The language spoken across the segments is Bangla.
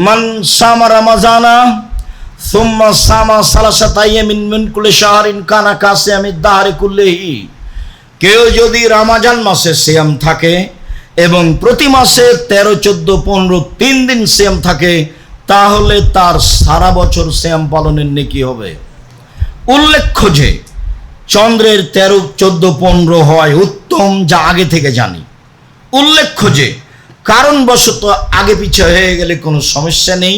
মান সামা রামাজানা সুম্মা সামা সালাসাতা আইয়ামিন মিন কুল্লি শাহরিন কানা কাসিয়ামিদ দাহরি কুল্লিহি, কেউ যদি রমজান মাসে সিয়াম থাকে এবং প্রতি মাসে 13, 14, 15 3 দিন সিয়াম থাকে, তাহলে তার সারা বছর সিয়াম পালনের নেকি হবে। উল্লেখ্য যে চন্দ্রের 13, 14, 15 হয় উত্তম, যা আগে থেকে জানি। উল্লেখ্য যে কারণবশত আগে পিছে হয়ে গেলে কোনো সমস্যা নেই,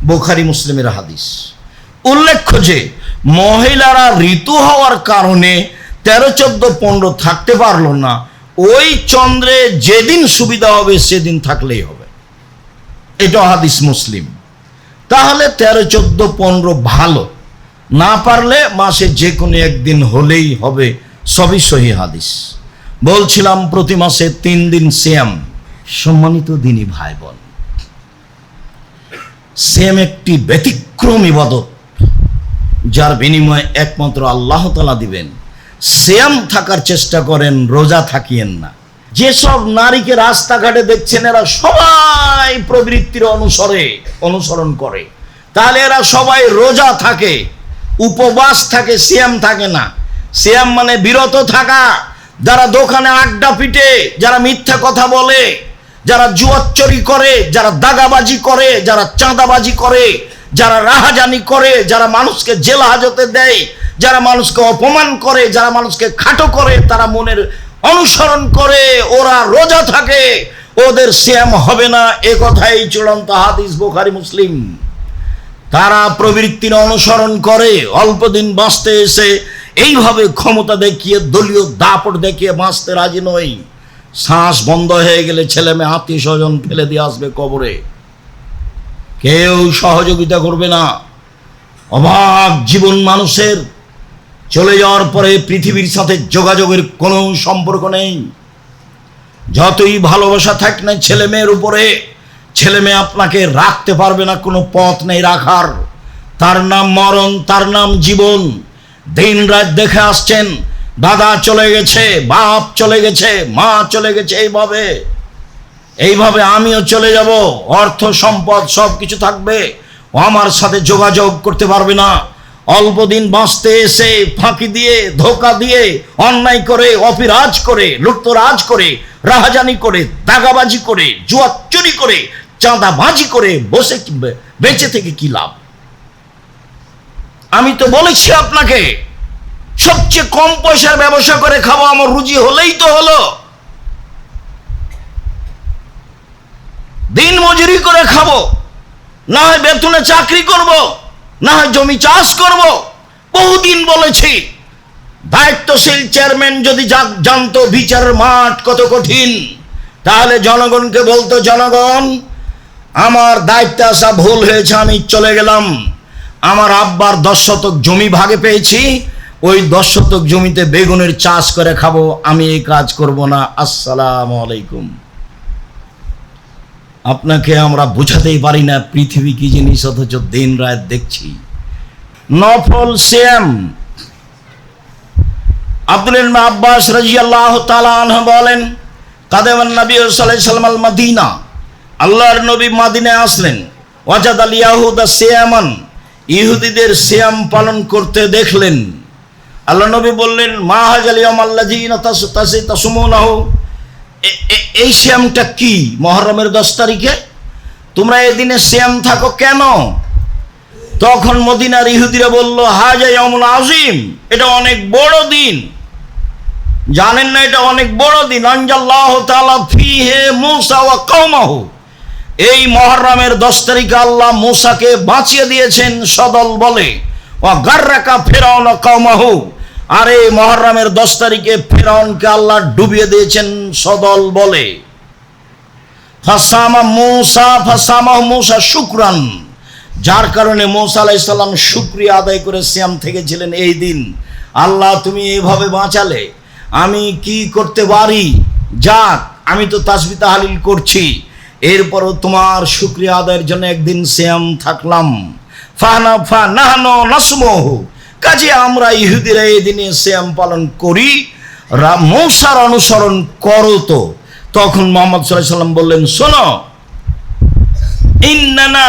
বুখারী মুসলিমের হাদিস। উল্লেখ্য যে মহিলারা ঋতু হওয়ার কারণে 13, 14, 15 থাকতে পারলো না, ওই চন্দ্রে যেদিন সুবিধা হবে সেদিন থাকলেই হবে, এটা হাদিস মুসলিম। তাহলে 13, 14, 15 ভালো, না পারলে মাসে যে কোনো একদিন হলেই হবে, সবই সহিহ হাদিস। বলছিলাম প্রতি মাসে 3 দিন সিয়াম। সম্মানিত দিনী ভাই বোন, সিয়াম একটি ব্যতিক্রম ইবাদত, যার বিনিময়ে একমাত্র আল্লাহ তাআলা দিবেন। সিয়াম থাকার চেষ্টা করেন, রোজা থাকিয়েন না। যেসব নারীকে রাস্তাঘাটে দেখছেন এরা সবাই প্রবৃত্তির অনুসরণ করে, তাহলে এরা সবাই রোজা থাকে, উপবাস থাকে, সিয়াম থাকে না। সিয়াম মানে বিরত থাকা। যারা দোকানে আড্ডা পিটে, যারা মিথ্যা কথা বলে, যারা জুয়াচুরি করে, যারা দাগাবাজি করে, যারা চাঁদাবাজি করে, যারা রাহাজানি করে, যারা মানুষকে জেল হাজতে দেয়, যারা মানুষকে অপমান করে, যারা মানুষকে খাটো করে, তারা মনের অনুসরণ করে, ওরা রোজা থাকে, ওদের সিয়াম হবে না, এ কথাই চূড়ান্ত হাদিস, বুখারী মুসলিম। তারা প্রবৃত্তির অনুসরণ করে, অল্প দিন বাঁচতে এসে এইভাবে ক্ষমতা দেখিয়ে, দলীয় দাপট দেখিয়ে বাঁচতে রাজি নয়। শ্বাস বন্ধ হয়ে গেলে ছেলে মেয়ে আত্মীয় স্বজন ফেলে দিয়ে আসবে কবরে, কেউ সহযোগিতা করবে না। অবাক জীবন মানুষের, চলে যাওয়ার পরে পৃথিবীর সাথে যোগাযোগের কোনো সম্পর্ক নেই। যতই ভালোবাসা থাক না ছেলে মেয়ের উপরে, ছেলে মেয়ে আপনাকে রাখতে পারবে না, কোনো পথ নেই রাখার। তার নাম মরণ, তার নাম জীবন। দিন রাত দেখে আসছেন, দাদা চলে গেছে, বাপ চলে গেছে, মা চলে গেছে, এইভাবে আমিও চলে যাব, অর্থ সম্পদ সব কিছু থাকবে, ও আমার সাথে যোগাযোগ করতে পারবে না। অল্প দিন বাঁচতে এসে ফাঁকি দিয়ে, ধোকা দিয়ে, অন্যায় করে, অপিরাজ করে, লুটতরাজ করে, রাহাজানি করে, দাগাবাজি করে, জুয়া চুরি করে, চাঁদাবাজি করে বসে বেঁচে থেকে কি লাভ? আমি তো বলেছি আপনাকে, সবচেয়ে কম পয়সার ব্যবসা করে খাবো, আমার রুজি হলেই তো হলো। দিন মজুরি করে খাবো, না হয় বেতনে চাকরি করব, না হয় জমি চাষ করব। বহুদিন বলেছি, দায়িত্বশীল চেয়ারম্যান যদি জানতো বিচারের মাঠ কত কঠিন, তাহলে জনগণকে বলতো, জনগণ আমার দায়িত্বে আসা ভুল হয়েছে, আমি চলে গেলাম। আমার আব্বার 10 শতক জমি ভাগে পেয়েছি, ওই 10 শতক জমিতে বেগুনের চাষ করে খাবো, আমি এই কাজ করব না। আসসালামু আলাইকুম। আপনাকে আমরা বোঝাতেই পারি না পৃথিবী কি জিনিস, অথচ দিন রাত দেখছি। নফল সিয়াম। আব্দুল্লাহ ইবনে আব্বাস রাদিয়াল্লাহু তাআলা আনহু বলেন, কাদামান নবী সাল্লাল্লাহু আলাইহি ওয়াসাল্লাম মদিনা, আল্লাহর নবী মদিনায় আসলেন। ওয়াজাদাল ইয়াহুদা সিয়ামান, ইহুদিদের সিয়াম পালন করতে দেখলেন। আল্লাহ নবী বললেন, মা হাজাল ইয়াউম আল্লাযীনা তাসুমুনাহু, এই সিয়ামটা কি? মুহররমের 10 তারিখে তোমরা এই দিনে সিয়াম থাকো কেন? তখন মদিনার ইহুদিরা বলল, হাজা ইয়াউমুল আযীম, এটা অনেক বড় দিন। জানেন না এটা অনেক বড় দিন? আনজাল্লাহু তাআলা ফীহি মূসা ওয়া কওমাহু, এই মুহররমের 10 তারিখে আল্লাহ মূসাকে বাঁচিয়ে দিয়েছেন সদল বলে। ওয়া গাররাকা ফিরআউন ওয়া কওমাহু, আর এই মুহররমের 10 তারিখে ফিরআউনকে আল্লাহ ডুবিয়ে দিয়েছেন সদল বলে। ফাসামাহু মূসা শুকরান, যার কারণে মূসা আলাইহিস সালাম শুকরিয়া আদায় করে সিয়াম থেকেছিলেন এই দিন। আল্লাহ তুমি এইভাবে বাঁচালে, আমি কি করতে পারি? যাক, আমি তো তাসবিহ তাহলিল করছি, এরপরও তোমার শুকরিয়া আদায়ের জন্য একদিন সিয়াম থাকলাম। ফানাহনু নাসমুহু, কাজে আমরা ইহুদিরা এই দিনে সিয়াম পালন করি, মূসার অনুসরণ করো। তো তখন মুহাম্মদ সাল্লাল্লাহু আলাইহি ওয়াসাল্লাম বললেন, শোনো, ইন্নানা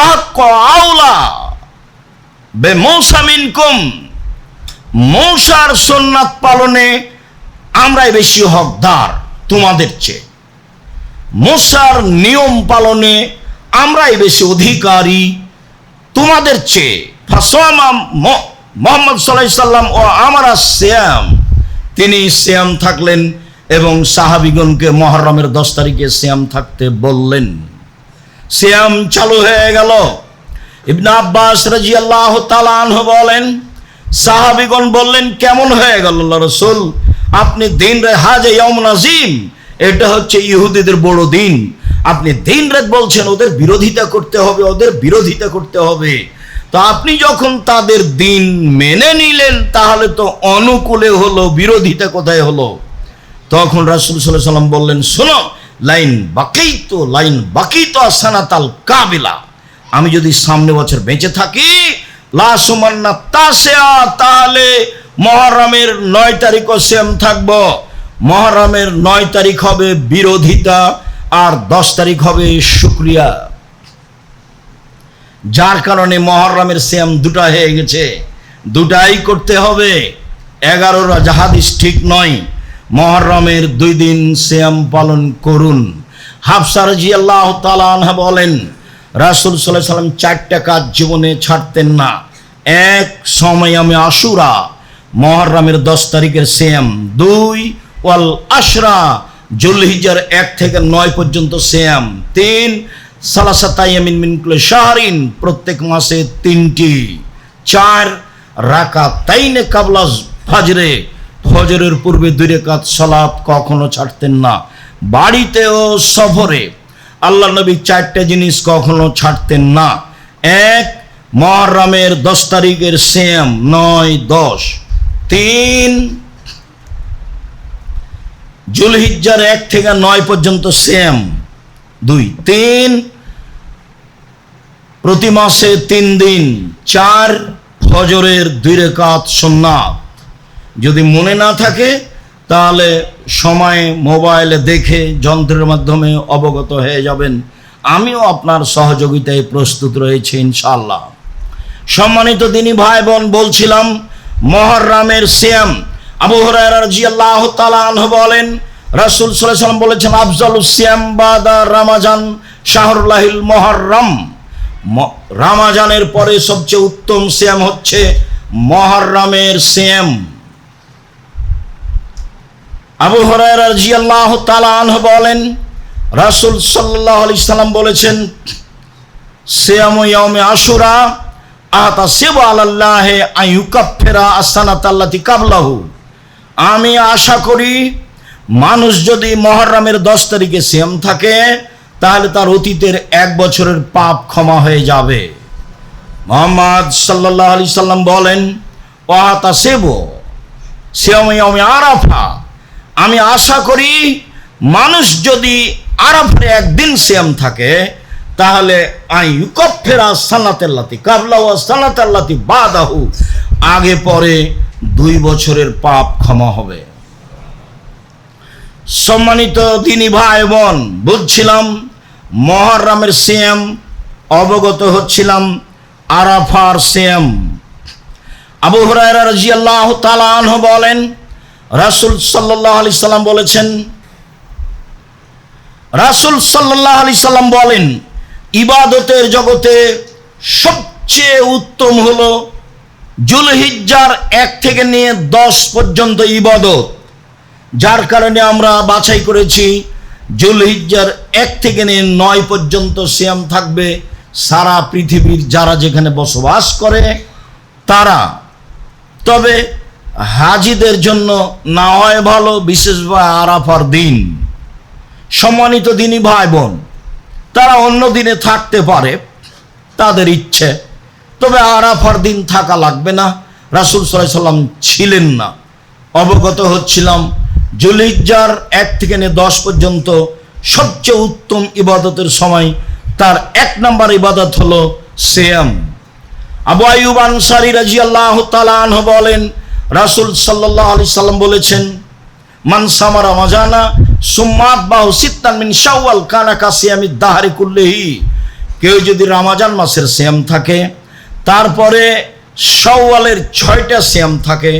আহাক্কা আওলা বিমূসা মিনকুম, মূসার সুন্নাত পালনে আমরাই বেশি হকদার তোমাদের চেয়ে, মূসার নিয়ম পালনে আমরাই বেশি অধিকারী তোমাদের চেয়ে। ফাসামা মুহাম্মদ সাল্লাল্লাহু আলাইহি সাল্লাম ও আমারা সিয়াম, তিনি সিয়াম থাকলেন এবং সাহাবীগণকে মুহররমের 10 তারিখে সিয়াম থাকতে বললেন। সিয়াম চালু হয়ে গেল। ইবনে আব্বাস রাদিয়াল্লাহু তাআলা আনহু বলেন, সাহাবীগণ বললেন, কেমন হয়ে গেল আল্লাহর রাসূল? আপনি দিন রাত হাজে ইয়াউমুন আযীম, এটা হচ্ছে ইহুদিদের বড় দিন, আপনি দিন রাত বলছেন ওদের বিরোধিতা করতে হবে, ওদের বিরোধিতা করতে হবে। তো আপনি যখন তাদের দিন মেনে নিলেন তাহলে তো অনুকূলে হলো, বিরোধিতা কোথায় হলো? তখন রাসূল সাল্লাল্লাহু আলাইহি সাল্লাম বললেন, শোনো, লাইন বাকিতো সানাতাল কাবিলা, আমি যদি সামনে বছর বেঁচে থাকি লা সুমান্না তাসিয়া, তাহলে মুহররমের 9 তারিখও সিয়াম থাকবো। মুহররমের 9 তারিখ হবে বিরোধিতা আর 10 তারিখ হবে শুকরিয়া, যার কারণে মুহররমের সিয়াম দুটা হয়ে গেছে, দুটাই করতে হবে। 11 হাদিস ঠিক নয়, মুহররমের 2 দিন সিয়াম পালন করুন। হাফসা রাদিয়াল্লাহু তাআলা আনহা বলেন, রাসূল সাল্লাল্লাহু আলাইহি সাল্লাম 4টা কাজ জীবনে ছাড়তেন না। এক, সময়ামে আশুরা, মুহররমের 10 তারিখের সিয়াম। 2, ওয়াল আশরা, যুলহিজ্জার 1 থেকে 9 পর্যন্ত সিয়াম। 3, সালাসাতা ইয়ামিন মিন কুল্লি শাহরিন, প্রত্যেক মাসে 3টি। 4, রাকাতাইনে কাবলা ফজরে, ফজরের পূর্বে 2 রাকাত সালাত কখনো ছাড়তেন না। বাড়িতে ও সফরে আল্লাহ নবী 4টা জিনিস কখনো ছাড়তেন না। 1, মুহররমের 10 তারিখের সিয়াম 9, 10। 3, যুলহিজ্জার 1 থেকে 9 পর্যন্ত সিয়াম। 2, 3, প্রতি মাসে 3 দিন। 4, ফজরের 2 রাকাত সুন্নাত। যদি মনে না থাকে তাহলে সময় মোবাইলে দেখে যন্ত্রের মাধ্যমে অবগত হয়ে যাবেন। আমিও আপনার সহযোগিতায় প্রস্তুত রয়েছি ইনশাআল্লাহ। সম্মানিত দিনী ভাই বোন, বলছিলাম মুহররমের সিয়াম। আবু হুরায়রা রাদিয়াল্লাহু তাআলা আনহু বলেন, রাসূল সাল্লাল্লাহু আলাইহি সাল্লাম বলেছেন, আফজালুস সিয়াম বাদা রমাজান শাহরুল্লাহিল মুহররম, রমাজানের পরে সবচেয়ে উত্তম সিয়াম হচ্ছে মুহররমের সিয়াম। আবু হুরায়রা রাদিয়াল্লাহু তাআলা আনহু বলেন, রাসূল সাল্লাল্লাহু আলাইহি সাল্লাম বলেছেন, সিয়ামু ইয়াউমে আশুরা আতাসিবু আলাল্লাহি আইয়ুকাফিরা আসসানাতাল্লাতি কাবলাহু, আমি আশা করি মানুষ যদি মুহররমের 10 তারিখে সিয়াম থাকে তাহলে তার অতীতের 1 বছরের পাপ ক্ষমা হয়ে যাবে। মুহাম্মদ সাল্লাল্লাহু আলাইহি সাল্লাম বলেন, ওয়াতাসিবু সিয়ামু ইয়াউমে আরাফা, আমি আশা করি মানুষ যদি আরাফার একদিন সিয়াম থাকে তাহলে আইয়ুকাফিরা সানাতাল্লাতি কাবলাহু সানাতাল্লাতি বাদাহু, আগে পরে 2 বছরের পাপ ক্ষমা হবে। সম্মানিত দিনী ভাই বোন, বুঝছিলাম মুহররমের সিয়াম, অবগত হচ্ছিলাম আরাফার সিয়াম। আবু হুরায়রা রাদিয়াল্লাহু তাআলা আনহু বলেন, রাসূল সাল্লাল্লাহু আলাইহি সাল্লাম বলেছেন, রাসূল সাল্লাল্লাহু আলাইহি সাল্লাম বলেন, ইবাদতের জগতে সবচেয়ে উত্তম হলো যুলহিজ্জার 1 থেকে নিয়ে 10 পর্যন্ত ইবাদত, যার কারণে আমরা বাছাই করেছি যুলহিজ্জার 1 থেকে নিয়ে 9 পর্যন্ত সিয়াম থাকবে সারা পৃথিবীর যারা যেখানে বসবাস করে তারা। তবে হাজিদের জন্য না হয় ভালো, বিশেষভাবে আরাফার দিন। সম্মানিত দিনী ভাই বোন, তারা অন্য দিনে থাকতে পারে, তাদের ইচ্ছে, তবে আরাফার দিন থাকা লাগবে না। রাসূল সাল্লাল্লাহু আলাইহি সাল্লাম ছিলেন না। অবগত হচ্ছিলাম যুলহিজ্জার 1 থেকে নিয়ে 10 পর্যন্ত সবচেয়ে উত্তম ইবাদতের সময়, তার 1 নম্বর ইবাদত হলো সিয়াম। আবু আইয়ুব আনসারী রাদিয়াল্লাহু তাআলা আনহু বলেন, রাসূল সাল্লাল্লাহু আলাইহি সাল্লাম বলেছেন, মান সামা রমাজানা সুম্মা বাহু সিত্তান মিন শাওয়াল কানা কাসিয়ামিদ দাহরি কুল্লিহি, কেউ যদি রমজান মাসের সিয়াম থাকে, তারপরে শাওয়ালের 6টা সিয়াম থাকে,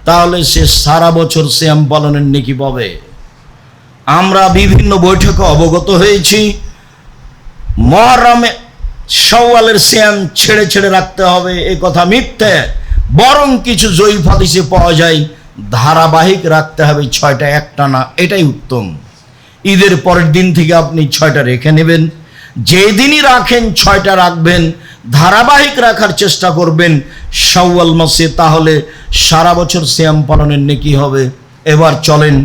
তাহলে সে সারা বছর সিয়াম পালনের নেকি পাবে। আমরা বিভিন্ন বৈঠকে অবগত হয়েছি, মুহররমে শাওয়ালের সিয়াম ছেড়ে ছেড়ে রাখতে হবে, এ কথা মিথ্যে। বরং কিছু জয়ীফ হাদিসে পাওয়া যায় ধারাবাহিক রাখতে হবে 6টা একটানা, এটাই উত্তম। ঈদের পরের দিন থেকে আপনি 6টা রেখে নেবেন, যেদিনই রাখেন 6টা রাখবেন, ধারাবাহিক রাখার চেষ্টা করবেন শাওয়াল মাসে, তাহলে সারা বছর সিয়াম পালনের নেকি হবে। এবার চলেন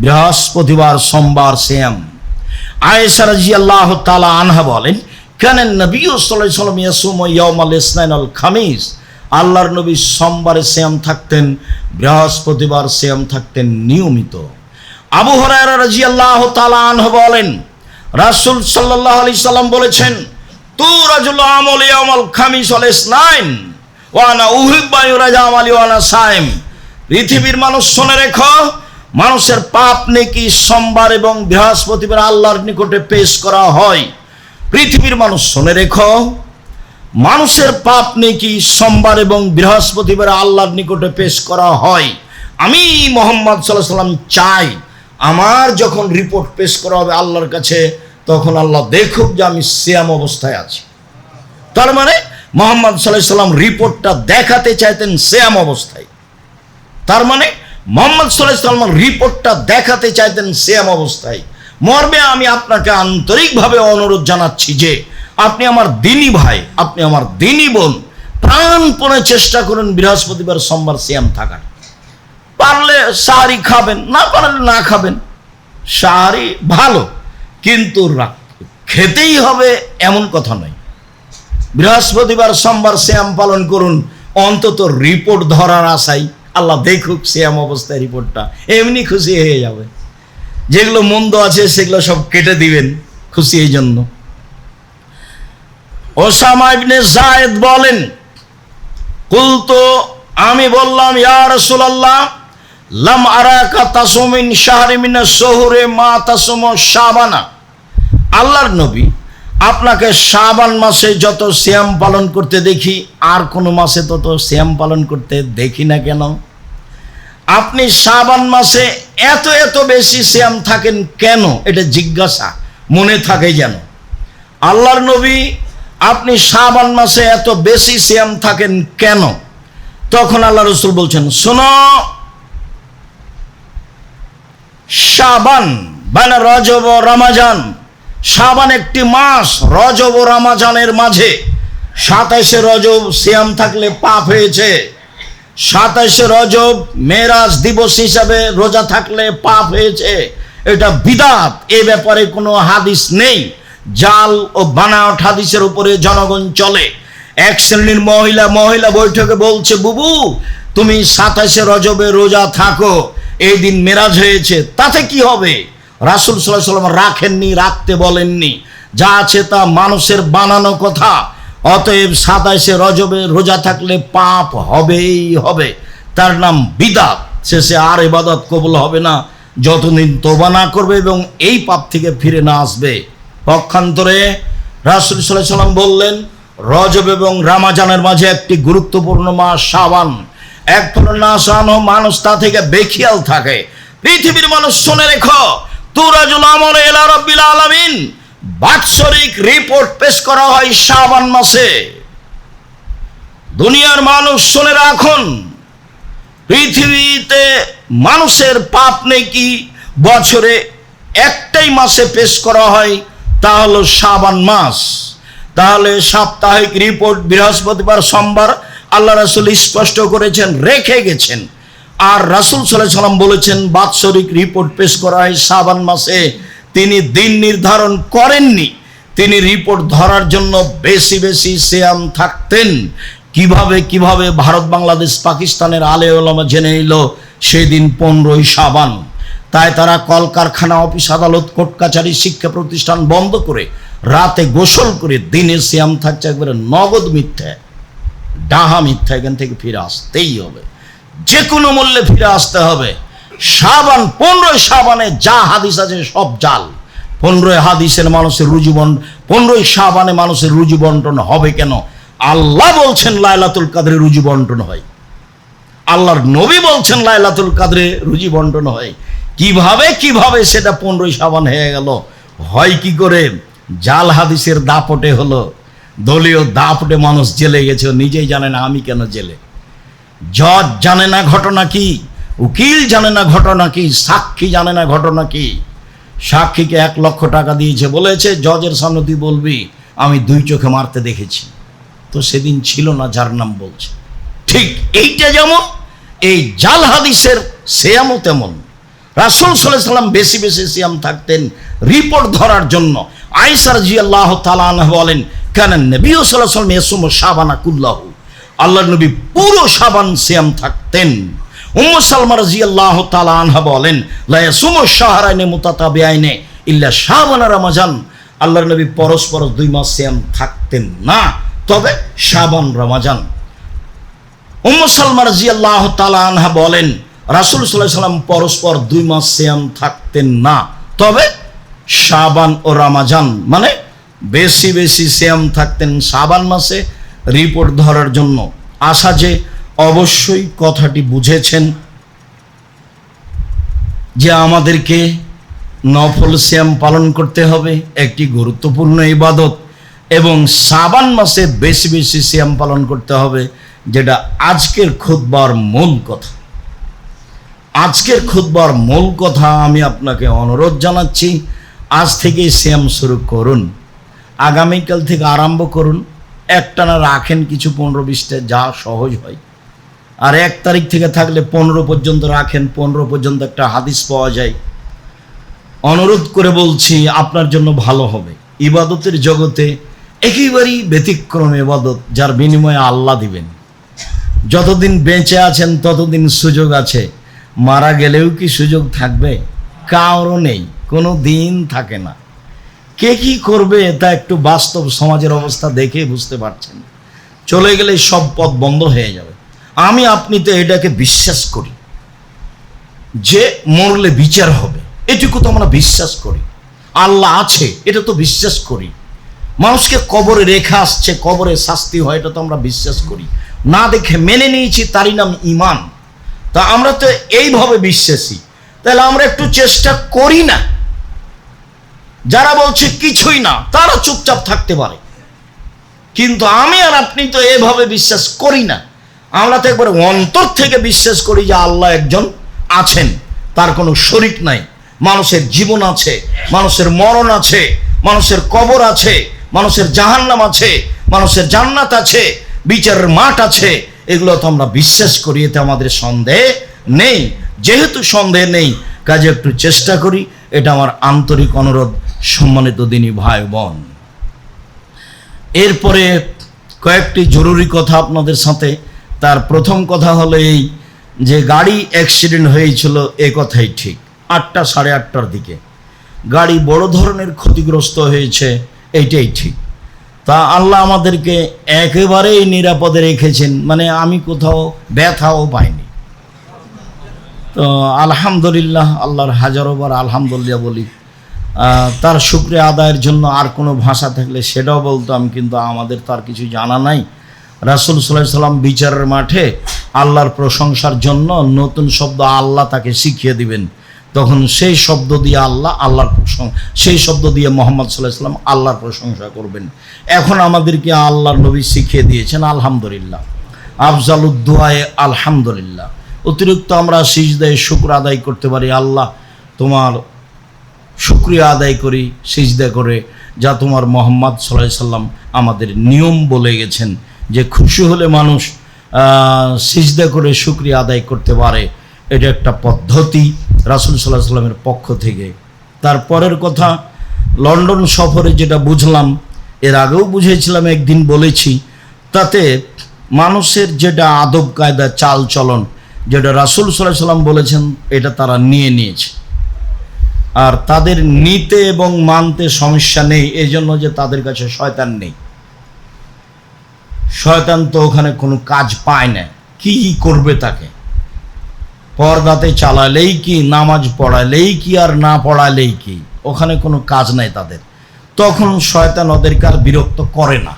বৃহস্পতিবার সোমবার সিয়াম। আয়েশা রাদিয়াল্লাহু তাআলা আনহা বলেন, কানান নবী সাল্লাল্লাহু আলাইহি ওয়াসাল্লাম ইয়াসুমু ইয়াওমাল ইসনাইন আল খামিস, আল্লাহর নবী সোমবারে সিয়াম থাকতেন, বৃহস্পতিবার সিয়াম থাকতেন নিয়মিত। আবু হুরায়রা রাদিয়াল্লাহু তাআলা আনহু বলেন, রাসূল সাল্লাল্লাহু আলাইহি সাল্লাম বলেছেন, তুরাজুল আমাল ইয়াওমাল খামিস ওয়াল ইসনাইন ওয়া আনা উহিব্বু ইউরাজা আমালি ওয়া আনা সাইম। পৃথিবীর মানুষ শুনে রেখো, মানুষের পাপ নেকি সোমবার এবং বৃহস্পতিবার আল্লাহর নিকটে পেশ করা হয়। পৃথিবীর মানুষ শুনে রেখো, মানুষের পাপ নেকি সোমবার এবং বৃহস্পতিবার আল্লাহর নিকটে পেশ করা হয়। আমি মুহাম্মদ সাল্লাল্লাহু আলাইহি সাল্লাম চাই, আমার যখন রিপোর্ট পেশ করা হবে আল্লাহর কাছে, তখন আল্লাহ দেখুক যে আমি সিয়াম অবস্থায় আছি। তার মানে মুহাম্মদ সাল্লাল্লাহু আলাইহি সাল্লাম রিপোর্টটা দেখাতে চাইতেন সিয়াম অবস্থায়। তার মানে মুহাম্মদ সাল্লাল্লাহু আলাইহি সাল্লাম রিপোর্টটা দেখাতে চাইতেন সিয়াম অবস্থায়। মর্মে আমি আপনাকে আন্তরিকভাবে অনুরোধ জানাচ্ছি যে আপনি আমার দিনী ভাই, আপনি আমার দিনী বোন, প্রাণপণে চেষ্টা করুন বৃহস্পতিবার সোমবার সিয়াম থাকার। পারলে সাহারি খাবেন, না পারলে না খাবেন। সাহারি ভালো, কিন্তু খেতেই হবে এমন কথা নয়। বৃহস্পতিবার সোমবার সিয়াম পালন করুন, অন্তত রিপোর্ট ধরার আশায়। আল্লাহ দেখুক সিয়াম অবস্থায় রিপোর্টটা, এমনি খুশি হয়ে যাবে। যেগুলো মন্দ আছে সেগুলো সব কেটে দিবেন খুশি এই জন্য। ওসামা ইবনে যায়েদ বলেন, কুলতু, আমি বললাম, ইয়া রাসূলুল্লাহ, লাম আরাকা তাসুমিন শাহরি মিনাশ শুহুরে মা তাসুমু শাবানা। আল্লাহর নবী, আপনাকে শাবান মাসে যত সিয়াম পালন করতে দেখি, আর কোনো মাসে তত সিয়াম পালন করতে দেখি না কেন? আপনি শাবান মাসে এত এত বেশি সিয়াম থাকেন কেন? এটা জিজ্ঞাসা মনে থাকে যেন। আল্লাহর নবী, আপনি শাবান মাসে এত বেশি সিয়াম থাকেন কেন? তখন আল্লাহ রাসূল বলছেন, শোনো, শাবান মানে রজব ও রমজান, শাবান একটি মাস, রজব ও রমজানের মাঝে। 27শে রজব সিয়াম থাকলে পাপ হয়েছে, 27শে রজব মেরাজ দিবস হিসাবে রোজা থাকলে পাপ হয়েছে, এটা বিদআত। এ ব্যাপারে কোনো হাদিস নেই, জাল ও বানাওয়াট হাদিসের উপরে জনগণ চলে। এক শ্রেণীর মহিলা বৈঠকে বলছে, বুবু তুমি 27শে রজবে রোজা থাকো, এই দিন মেরাজ হয়েছে, তাতে কি হবে? রাসূল সাল্লাল্লাহু আলাইহি ওয়াসাল্লাম রাখেননি, রাখতে বলেননি, যা আছে তা মানুষের বানানো কথা। অতএব 27শে রজবে রোজা থাকলে পাপ হবেই হবে, তার নাম বিদআত। শেষে আর ইবাদত কবুল হবে না যতদিন তওবা না করবে এবং এই পাপ থেকে ফিরে না আসবে। পক্ষান্তরে রাসূল সাল্লাল্লাহু আলাইহি ওয়াসাল্লাম বললেন, রজব এবং রমজানের মাঝে একটি গুরুত্বপূর্ণ মাস শাবান। এক ফলনাশানো মানুষ তা থেকে বেখিয়াল থাকে। পৃথিবীর মানুষ শুনে রেখো, তুরাজুল আমল ইলা রাব্বিল আলামিন, বাৎসরিক রিপোর্ট পেশ করা হয় শাবান মাসে। দুনিয়ার মানুষ শুনে রাখুন, পৃথিবীতে মানুষের পাপ নেকি বছরে একটাই মাসে পেশ করা হয়, তা হলো শাবান মাস। তাহলে সাপ্তাহিক রিপোর্ট বৃহস্পতিবার সোমবার আল্লাহ রাসূল স্পষ্ট করেছেন, রেখে গেছেন। আর রাসূল সাল্লাল্লাহু আলাইহি ওয়াসাল্লাম বলেছেন বাৎসরিক রিপোর্ট পেশ করা হয় শাবান মাসে। তিনি দিন নির্ধারণ করেননি, তিনি রিপোর্ট ধরার জন্য বেশি বেশি সিয়াম থাকতেন। কিভাবে ভারত বাংলাদেশ পাকিস্তানের আলে ওলামা জেনে নিল সেদিন 15ই শাবান। তাই তারা কলকারখানা, অফিস আদালত, কোর্ট কাছারি, শিক্ষা প্রতিষ্ঠান বন্ধ করে রাতে গোসল করে দিনে সিয়াম থাকছে। একবারে নগদ মিথ্যা, ডাহা মিথ্যা। এখান থেকে ফিরে আসতেই হবে, যে কোনো মূল্যে ফিরে আসতে হবে। শাবান, 15 শাবানে যা হাদিস আছে সব জাল। 15 হাদিসের মানুষের রুজি বন্টন, 15 শাবানে মানুষের রুজি বন্টন হবে কেন? আল্লাহ বলছেন লাইলাতুল কদরে রুজি বন্টন হয়, আল্লাহর নবী বলছেন লাইলাতুল কদরে রুজি বন্টন হয়। কিভাবে সেটা 15 শাবান হয়ে গেল? হয় কি করে? জাল হাদিসের দাপটে হলো, দলীয় দাপটে মানুষ জেলে গেছে, নিজেই জানে না আমি কেন জেলে। জজ জানে না ঘটনা কি, উকিল জানে না ঘটনা কি, সাক্ষী জানে না ঘটনা কি। সাক্ষীকে 1 লক্ষ টাকা দিয়েছে, বলেছে জজের সামনে তুই বলবি আমি 2 চোখে মারতে দেখেছি। তো সেদিন ছিল না যার নাম বলছে। ঠিক এইটা যেমন এই জাল হাদিসের সিয়ামও তেমন। রাসূল সাল্লাল্লাহু আলাইহি ওয়াসাল্লাম বেশি বেশি সিয়াম থাকতেন রিপোর্ট ধরার জন্য। আয়েশা রাদিয়াল্লাহু তাআলা আনহা বলেন, কানা নবী সাল্লাল্লাহু আলাইহি ওয়াসাল্লাম ইয়াসুমু শাবানা কুল্লাহু, আল্লাহর নবী পুরো শাবান সিয়াম থাকতেন। উম্মু সালমা রাদিয়াল্লাহু তাআলা আনহা বলেন, লা ইয়াসুমু শাহরাইনি মুতাতাবিআইনি ইল্লা শাবান রমাজান, আল্লাহর নবী পরস্পর 2 মাস সিয়াম থাকতেন না, তবে শাবান রমাজান। উম্মু সালমা রাদিয়াল্লাহু তাআলা আনহা বলেন, রাসূল সাল্লাল্লাহু আলাইহি ওয়াসাল্লাম পরস্পর 2 মাস সিয়াম থাকতেন না, তবে শাবান ও রমাজান, মানে বেশি বেশি সিয়াম থাকতেন শাবান মাসে রিপোর্ট ধরার জন্য। আশা যে অবশ্যই কথাটি বুঝেছেন যে আমাদেরকে নফল সিয়াম পালন করতে হবে, একটি গুরুত্বপূর্ণ ইবাদত, এবং শাবান মাসে বেশি বেশি সিয়াম পালন করতে হবে, যেটা আজকের খুতবার মূল কথা। আজকের খুতবার মূল কথা আমি আপনাকে অনুরোধ জানাচ্ছি, আজ থেকেই সিয়াম শুরু করুন, আগামীকাল থেকে আরম্ভ করুন। একটানা রাখেন কিছু 15-20টা, যা সহজ হয়। আর 1 তারিখ থেকে থাকলে 15 পর্যন্ত রাখেন, 15 পর্যন্ত একটা হাদিস পাওয়া যায়। অনুরোধ করে বলছি, আপনার জন্য ভালো হবে। ইবাদতের জগতে একেবারেই ব্যতিক্রম ইবাদত, যার বিনিময়ে আল্লাহ দিবেন। যতদিন বেঁচে আছেন ততদিন সুযোগ আছে, মারা গেলেও কি সুযোগ থাকবে? কারও নেই, কোনো দিন থাকে না। কে কি করবে তা একটু বাস্তব সমাজের অবস্থা দেখে বুঝতে পারছেন। চলে গেলে সব পথ বন্ধ হয়ে যাবে। আমি আপনি তো এটাকে বিশ্বাস করি যে মরলে বিচার হবে, এটুকু তো আমরা বিশ্বাস করি। আল্লাহ আছে, এটা তো বিশ্বাস করি। মানুষকে কবরে রেখে আসছে, কবরে শাস্তি হয়, এটা তো আমরা বিশ্বাস করি। না দেখে মেনে নিয়েছি, তারই নাম ঈমান। তা আমরা তো এইভাবে বিশ্বাসী, তাহলে আমরা একটু চেষ্টা করি না? যারা বলছে কিছুই না, তারা চুপচাপ থাকতে পারে, কিন্তু আমি আর আপনি তো এভাবে বিশ্বাস করি না। আমরা তো একবারে অন্তর থেকে বিশ্বাস করি যে আল্লাহ একজন আছেন, তার কোনো শরীক নাই। মানুষের জীবন আছে, মানুষের মরণ আছে, মানুষের কবর আছে, মানুষের জাহান্নাম আছে, মানুষের জান্নাত আছে, বিচারের মাঠ আছে। এগুলো তো আমরা বিশ্বাস করি, এতে আমাদের সন্দেহ নেই। যেহেতু সন্দেহ নেই, কাজে একটু চেষ্টা করি, এটা আমার আন্তরিক অনুরোধ। সম্মানিত দিনী ভাই বোন, এরপরে কয়েকটি জরুরি কথা আপনাদের সাথে। তার প্রথম কথা হলো এই যে গাড়ি অ্যাক্সিডেন্ট হয়েছিল, এ কথাই ঠিক। 8টা 8:30টার দিকে গাড়ি বড় ধরনের ক্ষতিগ্রস্ত হয়েছে, এইটাই ঠিক। তা আল্লাহ আমাদেরকে একেবারেই নিরাপদে রেখেছেন, মানে আমি কোথাও ব্যথাও পাইনি। তো আলহামদুলিল্লাহ, আল্লাহর হাজারো বার আলহামদুলিল্লাহ বলি। তার শুকরিয়া আদায়ের জন্য আর কোনো ভাষা থাকলে সেটাও বলতাম, কিন্তু আমাদের তার কিছু জানা নাই। রাসূল সাল্লাল্লাহু আলাইহি সাল্লাম বিচারের মাঠে আল্লাহর প্রশংসার জন্য নতুন শব্দ আল্লাহ তাকে শিখিয়ে দিবেন, তখন সেই শব্দ দিয়ে আল্লাহর প্রশংসা, সেই শব্দ দিয়ে মুহাম্মদ সাল্লাল্লাহু আলাইহি সাল্লাম আল্লাহর প্রশংসা করবেন। এখন আমাদেরকে আল্লাহর নবী শিখিয়ে দিয়েছেন আলহামদুলিল্লাহ, আফজালুদ দুআয়ে আলহামদুলিল্লাহ। অতিরিক্ত আমরা সিজদায় শুকর আদায় করতে পারি। আল্লাহ তোমার শুকরিয়া আদায় করি সিজদা করে, যা তোমার মুহাম্মদ সাল্লাল্লাহু আলাইহি সাল্লাম আমাদের নিয়ম বলে গেছেন যে খুশি হলে মানুষ সিজদা করে শুকরিয়া আদায় করতে পারে। এটা একটা পদ্ধতি রাসূল সাল্লাল্লাহু আলাইহি সাল্লামের পক্ষ থেকে। তারপরের কথা, লন্ডন সফরে যেটা বুঝলাম, এর আগেও বুঝেছিলাম, একদিন বলেছি, তাতে মানুষের যেটা আদব কায়দা চাল চলন, যেটা রাসূল সাল্লাল্লাহু আলাইহি সাল্লাম বলেছেন, এটা তারা নিয়েছে। আর তাদের নিতে এবং মানতে সমস্যা নেই, এই জন্য যে তাদের কাছে শয়তান নেই। শয়তান তো ওখানে কোনো কাজ পায় না, কি করবে তাকে? পর্দাতে চালালেই কি, নামাজ পড়ালেই কি, আর না পড়ালেই কি? ওখানে কোনো কাজ নাই তাদের, তখন শয়তান ওদেরকে আর বিরক্ত করে না।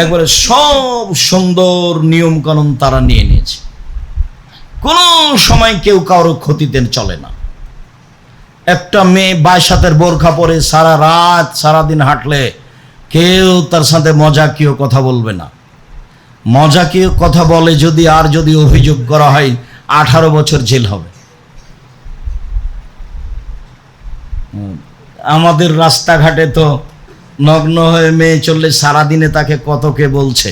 একবারে সব সুন্দর নিয়ম কানুন তারা নিয়ে নিয়েছে, কোনো সময় কেউ কারো ক্ষতিতে চলে না। একটা মেয়ে 22 হাতের বোরখা পরে সারা রাত সারাদিন হাঁটলে কেউ তার সাথে মজাকীয় কথা বলবে না। মজাকীয় কথা বলে যদি অভিযোগ করা হয় 18 বছর জেল হবে। আমাদের রাস্তাঘাটে তো নগ্ন হয়ে মেয়ে চললে সারাদিনে তাকে কত কে বলছে।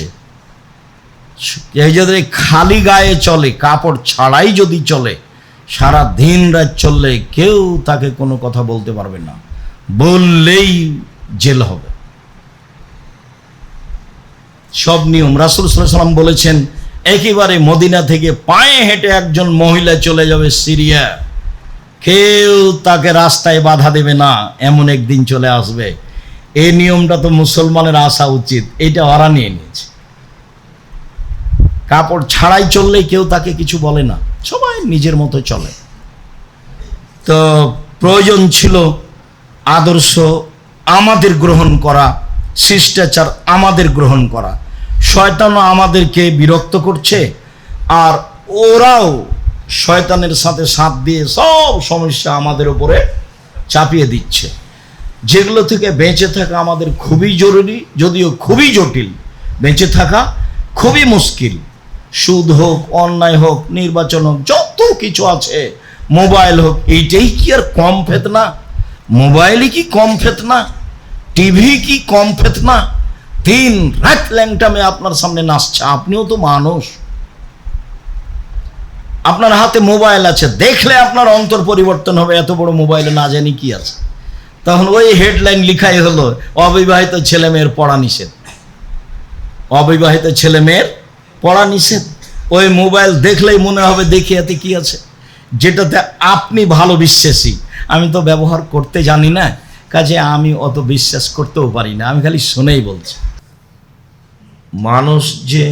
এই যদি খালি গায়ে চলে, কাপড় ছাড়াই যদি চলে, সারা দিন রাত চললে কেউ তাকে কোনো কথা বলতে পারবে না, বললেই জেল হবে। সব নিয়ম রাসূল সাল্লাল্লাহু আলাইহি ওয়াসাল্লাম বলেছেন, একেবারে মদিনা থেকে পায়ে হেঁটে একজন মহিলা চলে যাবে সিরিয়া, কেউ তাকে রাস্তায় বাধা দেবে না, এমন একদিন চলে আসবে। এই নিয়মটা তো মুসলমানের আসা উচিত, এটা ওরা নিয়ে নিয়েছে। কাপড় ছাড়াই চললেই কেউ তাকে কিছু বলে না, সবাই নিজের মতো চলে। তো প্রয়োজন ছিল আদর্শ আমাদের গ্রহণ করা, শিষ্টাচার আমাদের গ্রহণ করা। শয়তানও আমাদেরকে বিরক্ত করছে, আর ওরাও শয়তানের সাথে সাথ দিয়ে সব সমস্যা আমাদের উপরে চাপিয়ে দিচ্ছে, যেগুলো থেকে বেঁচে থাকা আমাদের খুবই জরুরি, যদিও খুবই জটিল। বেঁচে থাকা খুবই মুশকিল। সুদ হোক, অন্যায় হোক, নির্বাচন হোক, যত কিছু আছে, মোবাইল হোক, এইটাই কি আর কম ফেতনা? মোবাইলই কি কম ফেতনা? টিভি কি কম ফেতনা? দিন রাত ল্যাংটামে আপনার সামনে নাচছে, আপনিও তো মানুষ। আপনার হাতে মোবাইল আছে, দেখলে আপনার অন্তর পরিবর্তন হবে, এত বড় মোবাইলে না জানি কি আছে। তখন ওই হেডলাইন লিখাই হলো, অবিবাহিত ছেলে মেয়ের পড়া নিষেধ, অবিবাহিত ছেলে মেয়ের পড়া নিষেধ। ওই মোবাইল দেখলেই মনে হবে দেখি এতে কি আছে, যেটাতে আপনি ভালো বিশ্বাসী। আমি তো ব্যবহার করতে জানি না, কাজে আমি অত বিশ্বাস করতেও পারি না, আমি খালি শুনেই বলছি। মানুষ যে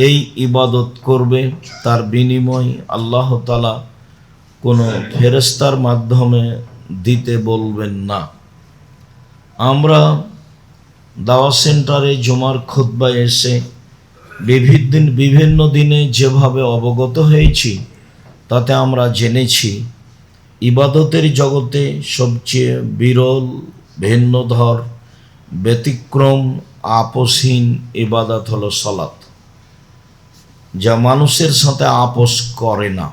এই ইবাদত করবে, তার বিনিময় আল্লাহ তাআলা কোনো ফেরেশতার মাধ্যমে দিতে বলবেন না। আমরা দাওয়াত সেন্টারে জুমার খুতবায় এসে বিভিন্ন দিনে যেভাবে অবগত হয়েছি, তাতে আমরা জেনেছি ইবাদতের জগতে সবচেয়ে বিরল, ভিন্নধর, ব্যতিক্রম, আপোষহীন ইবাদত হলো সালাত, যা মানুষের সাথে আপোষ করে না।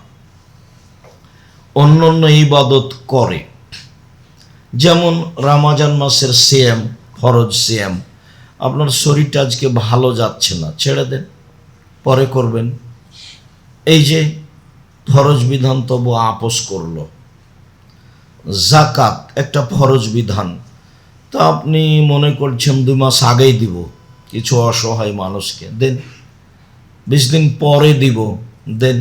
অন্য ইবাদত করে, যেমন রমজান মাসের সিয়াম, ফরজ সিয়াম। আপনার শরীরটা আজকে ভালো যাচ্ছে না, ছেড়ে দেন, পরে করবেন। এই যে ফরজ বিধান তবু আপোষ করলো। জাকাত একটা ফরজ বিধান, তো আপনি মনে করছেন 2 মাস আগেই দিব, কিছু অসহায় মানুষকে দেন, 20 দিন পরে দিব, দেন,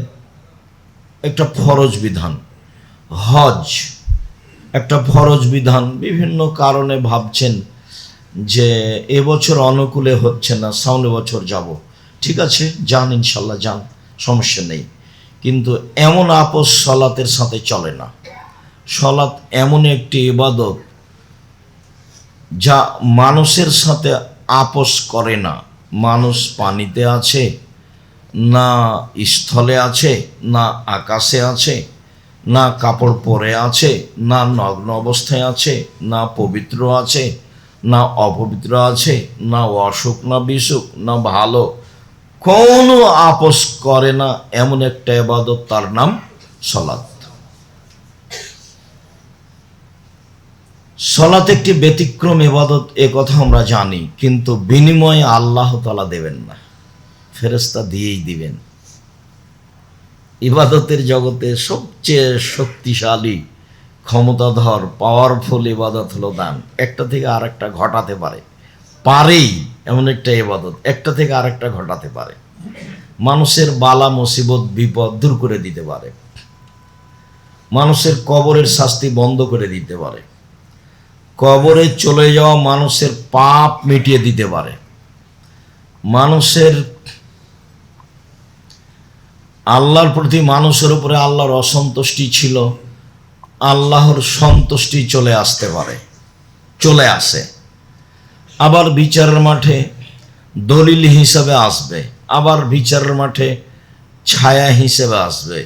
একটা ফরজ বিধান। হজ একটা ফরজ বিধান, বিভিন্ন কারণে ভাবছেন যে এবছর অনুকূলে হচ্ছে না, সামনের বছর যাব, ঠিক আছে যান, ইনশাল্লাহ যান, সমস্যা নেই। কিন্তু এমন আপোষ সালাতের সাথে চলে না। সালাত এমন একটি ইবাদত যা মানুষের সাথে আপোষ করে না। মানুষ পানিতে আছে, না স্থলে আছে, না আকাশে আছে, না কাপড় পরে আছে, না নগ্ন অবস্থায় আছে, না পবিত্র আছে, না অপবিত্র আছে, না অসুখ না বিসুখ, না ভালো, কোনো আপোষ করে না। এমন একটা ইবাদত, তার নাম সালাত। সালাত একটি ব্যতিক্রম ইবাদত, এ কথা আমরা জানি, কিন্তু বিনিময়ে আল্লাহ তাআলা দেবেন না, ফেরেশতা দিয়েই দিবেন। ইবাদতের জগতে সবচেয়ে শক্তিশালী, ক্ষমতাধর, পাওয়ারফুল ইবাদত হলো দান। একটা থেকে আরেকটা ঘটাতে পারেই এমন একটা ইবাদত, একটা থেকে আরেকটা ঘটাতে পারে। মানুষের বালা মুসিবত বিপদ দূর করে দিতে পারে, মানুষের কবরের শাস্তি বন্ধ করে দিতে পারে, কবরে চলে যাওয়া মানুষের পাপ মিটিয়ে দিতে পারে, মানুষের আল্লাহর প্রতি, মানুষের উপরে আল্লাহর অসন্তুষ্টি ছিল, আল্লাহর সন্তুষ্টি চলে আসতে পারে, চলে আসে। আবার বিচারের মাঠে দলিল হিসাবে আসবে, আবার বিচারের মাঠে ছায়া হিসেবে আসবে।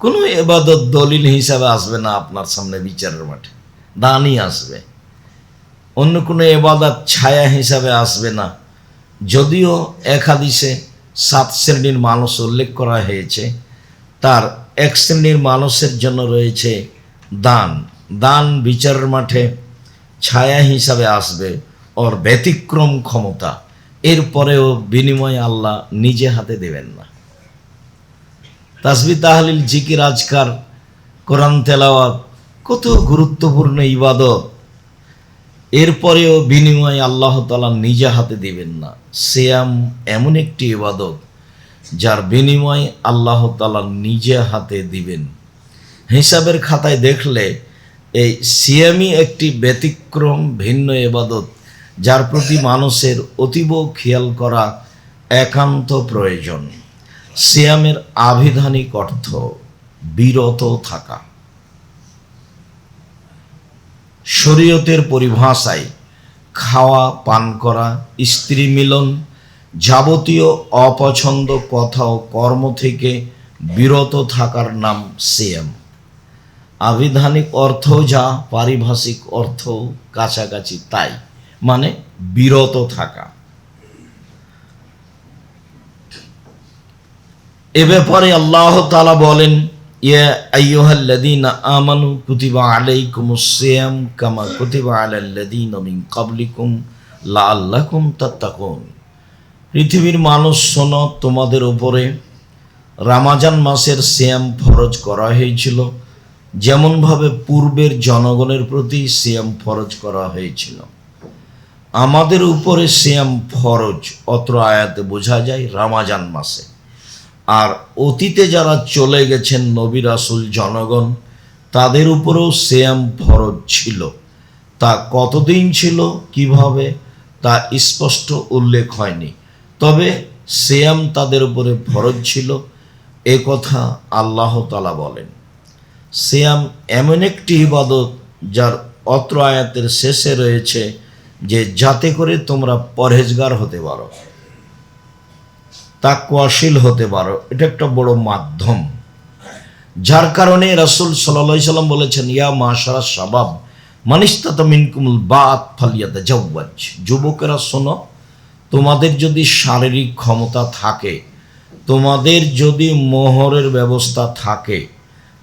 কোনো এবাদত দলিল হিসাবে আসবে না আপনার সামনে বিচারের মাঠে, দানই আসবে। অন্য কোনো এবাদত ছায়া হিসাবে আসবে না। যদিও এক হাদিসে 7 শ্রেণীর মানুষ উল্লেখ করা হয়েছে, তার এক শ্রেণীর মানুষের জন্য রয়েছে দান। দান বিচারের মাঠে ছায়া হিসাবে আসবে, ওর ব্যতিক্রম ক্ষমতা, এরপরেও বিনিময় আল্লাহ নিজে হাতে দেবেন না। তাসবিহ তাহলিল জিকির আজকার কোরআন তেলাওয়াত কত গুরুত্বপূর্ণ ইবাদত, এরপরেও বিনিময় আল্লাহ তাআলা নিজে হাতে দিবেন না। সিয়াম এমন একটি ইবাদত যার বিনিময় আল্লাহ তাআলা নিজে হাতে দিবেন। হিসাবের খাতায় দেখলে এই সিয়ামই একটি ব্যতিক্রম ভিন্ন ইবাদত, যার প্রতি মানুষের অতীব খেয়াল করা একান্ত প্রয়োজন। সিয়ামের আবিধানিক অর্থ বিরত থাকা। শরীয়তের পরিভাষায় খাওয়া, পান করা, স্ত্রী মিলন, যাবতীয় অপছন্দ কথা ও কর্ম থেকে বিরত থাকার নাম সিয়াম। আবিধানিক অর্থ যা, পারিভাষিক অর্থ কাছাকাছি তাই, মানে বিরত থাকা। এ ব্যাপারে আল্লাহ তাআলা বলেন, ইয়া আইয়ুহাল্লাযীনা আমানু কুতিবা আলাইকুমুস সিয়াম কামা কুতিবা আলাল্লাযীনা মিন ক্বাবলিকুম লাআল্লাকুম তাত্তাকুন। পৃথিবীর মানুষ শোনো, তোমাদের উপরে রমজান মাসের সিয়াম ফরজ করা হয়েছিল, যেমনভাবে পূর্বের জনগণের প্রতি সিয়াম ফরজ করা হয়েছিল। আমাদের উপরে সিয়াম ফরজ অত্র আয়াতে বোঝা যায় রমজান মাসে। আর অতীতে যারা চলে গেছেন নবী রাসূল জনগণ, তাদের উপরেও সিয়াম ফরজ ছিল। তা কতদিন ছিল, কিভাবে, তা স্পষ্ট উল্লেখ হয়নি, তবে সিয়াম তাদের উপরে ফরজ ছিল, এ কথা আল্লাহ তাআলা বলেন। সিয়াম এমন একটি ইবাদত যার অত্র আয়াতের শেষে রয়েছে যে যাতে করে তোমরা পরহেজগার হতে পারো, তাকওয়াশীল হতে পারো। এটা একটা বড় মাধ্যম, যার কারণে রাসূল সাল্লাল্লাহু আলাইহি সাল্লাম বলেছেন, ইয়া মাশারা শাবাব মান ইসতাতা মিনকুমুল বাত ফালিয়াতাজাওয়াজ। যুবকেরা শোনো, তোমাদের যদি শারীরিক ক্ষমতা থাকে, তোমাদের যদি মোহরের ব্যবস্থা থাকে,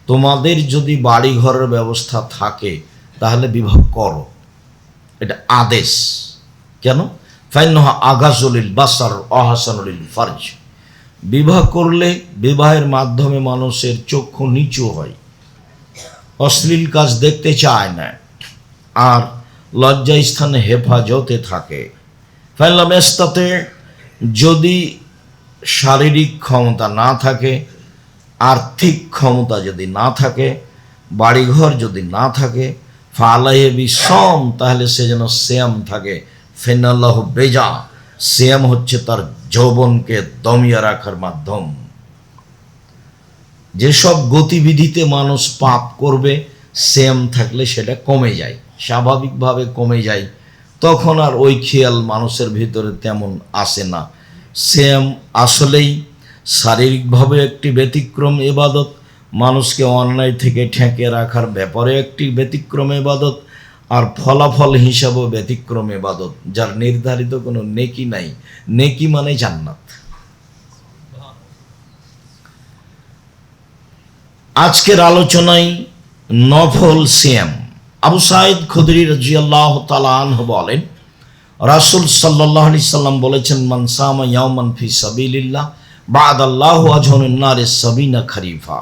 তোমাদের যদি বাড়ি ঘরের ব্যবস্থা থাকে, তাহলে বিবাহ করো। এটা আদেশ। কেন? ফাইন্নাহা আগাজুলিল বাসার আহসানুলিল ফারজ। বিবাহ করলে বিবাহের মাধ্যমে মানুষের চক্ষু নিচু হয়, অশ্লীল কাজ দেখতে চায় না, আর লজ্জা স্থানে হেফাজতে থাকে। ফাইনলাম ইসতাতে, যদি শারীরিক ক্ষমতা না থাকে, আর্থিক ক্ষমতা যদি না থাকে, বাড়িঘর যদি না থাকে, ফালাইহি বিসম, তাহলে সে যেন সিয়াম থাকে। ফিনাল্লাহু বেজা, সিয়াম হচ্ছে তার যৌবনকে দমিয়ে রাখার মাধ্যম। যেসব গতিবিধিতে মানুষ পাপ করবে, সিয়াম থাকলে সেটা কমে যায়, স্বাভাবিকভাবে কমে যায়, তখন আর ওই খেয়াল মানুষের ভিতরে তেমন আসে না। সিয়াম আসলেই শারীরিকভাবে একটি ব্যতিক্রম ইবাদত, মানুষকে অন্যায় থেকে ঠেকে রাখার ব্যাপারে একটি ব্যতিক্রম ইবাদত, আর ফলাফল হিসাবেও ব্যতিক্রম ইবাদত, যার নির্ধারিত কোনো নেকি নাই। নেকি মানে জান্নাত। আজকের আলোচনায় নফল সিয়াম। আবু সাঈদ খুদরি রাদিয়াল্লাহু তাআলা আনহু বলেন, রাসূল সাল্লাল্লাহু আলাইহি সাল্লাম বলেছেন, মান সামা ইয়াওমান ফি সাবিলিল্লাহ বা'দাল্লাহু আজহুন নারে সাবিনা খরিফা।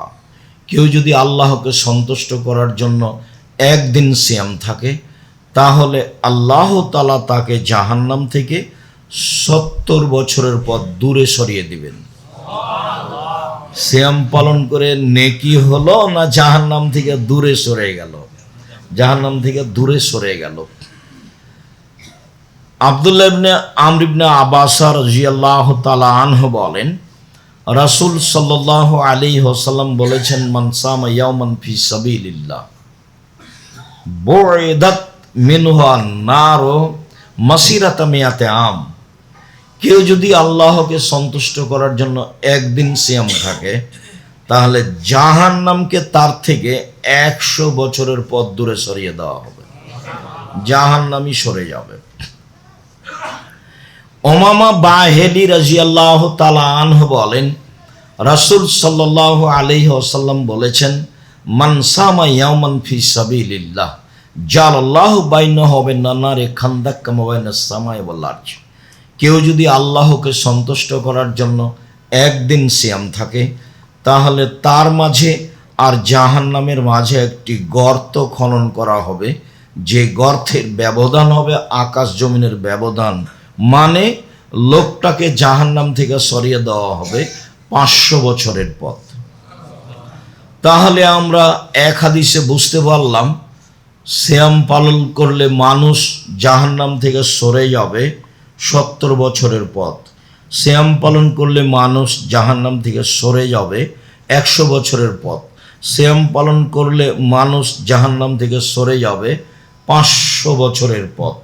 কেউ যদি আল্লাহকে সন্তুষ্ট করার জন্য একদিন সিয়াম থাকে, তাহলে আল্লাহ তাআলা তাকে জাহান্নাম থেকে 70 বছরের পথ দূরে সরিয়ে দিবেন। সিয়াম পালন করে নেকি হলো না জাহান্নাম থেকে দূরে সরে গেল? জাহান্নাম থেকে দূরে সরে গেল। আব্দুল্লাহ ইবনে আমর ইবনে আব্বাস রাদিয়াল্লাহু তাআলা আনহু বলেন, রাসূল সাল্লাল্লাহু আলাইহি ওয়াসাল্লাম বলেছেন, মান সামা ইয়াওমান ফি সাবিলিল্লাহ বুইদাত মিনহা নারো মাসিরাতা মিয়াতে আম। কেউ যদি আল্লাহকে সন্তুষ্ট করার জন্য একদিন সিয়াম থাকে, তাহলে জাহান্নামকে তার থেকে 100 বছরের পথ দূরে সরিয়ে দেওয়া হবে, জাহান্নামই সরে যাবে। উমামা বাহেলি রাদিয়াল্লাহু তাআলা আনহু বলেন, রাসূল সাল্লাল্লাহু আলাইহি ওয়াসাল্লাম বলেছেন, মান সামা ইয়াওমান ফি সাবিলিল্লাহ জালাল্লাহু বাইনাহু ওয়া বাইনান নারি খান্দাক কামা বাইনাস সামাই ওয়াল আরজ। কেউ যদি আল্লাহকে সন্তুষ্ট করার জন্য একদিন সিয়াম থাকে, তাহলে তার মাঝে আর জাহান্নামের মাঝে একটি গর্ত খনন করা হবে, যে গর্তের ব্যবধান হবে আকাশ জমিনের ব্যবধান। মানে লোকটাকে জাহান্নাম থেকে সরিয়ে দেওয়া হবে 500 বছরের পথ। তাহলে আমরা এক হাদিসে বুঝতে পারলাম, সিয়াম পালন করলে মানুষ জাহান্নাম থেকে সরে যাবে 70 বছরের পথ। সিয়াম পালন করলে মানুষ জাহান্নাম থেকে সরে যাবে 100 বছরের পথ। সিয়াম পালন করলে মানুষ জাহান্নাম থেকে সরে যাবে 500 বছরের পথ।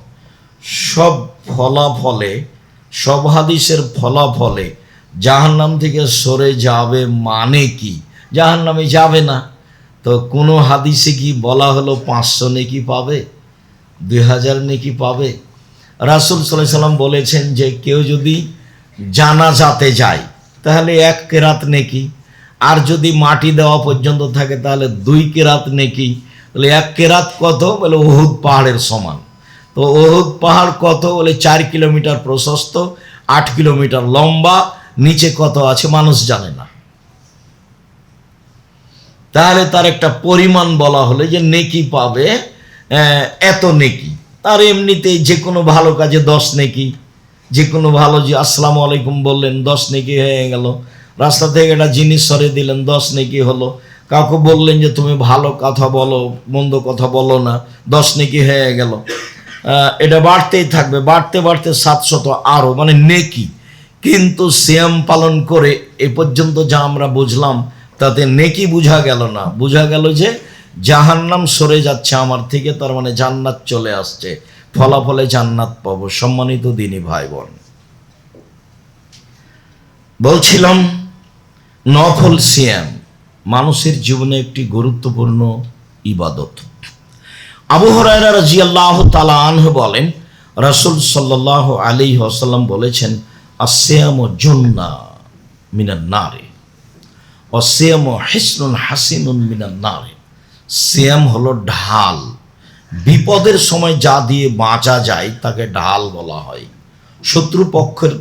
সব ফলাফলে, সব হাদিসের ফলাফলে জাহান্নাম থেকে সরে যাবে মানে কি? জাহান্নামে যাবে না। তো কোনো হাদিসে কি বলা হলো 500 নেকি পাবে, 2000 নেকি পাবে? রাসূল সাল্লাল্লাহু আলাইহি সাল্লাম বলেছেন যে কেউ যদি জানাজাতে যায় তাহলে 1 কেরাত নেকি, আর যদি মাটি দেওয়া পর্যন্ত থাকে তাহলে 2 কেরাত নেকি। তাহলে 1 কেরাত কত? বলে উহুদ পাহাড়ের সমান। তো উহুদ পাহাড় কত? বলে 4 কিলোমিটার প্রশস্ত, 8 কিলোমিটার লম্বা, নিচে কত আছে মানুষ জানে না। তাহলে তার একটা পরিমাণ বলা হলে যে নেকি পাবে এত নেকি। আর এমনিতেই যে কোনো ভালো কাজে 10 নেকি, যে কোনো ভালো, যে আসসালামু আলাইকুম বললেন 10 নেকি হয়ে গেল, রাস্তা থেকে একটা জিনিস সরিয়ে দিলেন 10 নেকি হলো, কাউকে বললেন যে তুমি ভালো কথা বলো, মন্দ কথা বলো না, 10 নেকি হয়ে গেল। এটা বাড়তেই থাকবে, বাড়তে বাড়তে 700 আরও, মানে নেকি। কিন্তু সিয়াম পালন করে এ পর্যন্ত যা আমরা বুঝলাম তাতে নেকি বোঝা গেল না, বোঝা গেল যে জাহান্নাম সরে যাচ্ছে আমার থেকে, তার মানে জান্নাত চলে আসছে, ফলাফলে জান্নাত পাবো। সম্মানিত দিনী ভাই বোন, বলছিলাম নফল সিয়াম মানুষের জীবনে একটি গুরুত্বপূর্ণ ইবাদত। আবু হুরায়রা রাদিয়াল্লাহু তাআলা আনহু বলেন, রাসূল সাল্লাল্লাহু আলাইহি ওয়াসাল্লাম বলেছেন, আসসিয়ামু জুন্না মিনান নারে ওয়াসসিয়ামু হিসনুন হাসিনুন মিনান নারে। সিয়াম হলো ঢাল, বিপদের সময় যা দিয়ে বাঁচা যায় তাকে ঢাল বলা হয়। শত্রুপক্ষের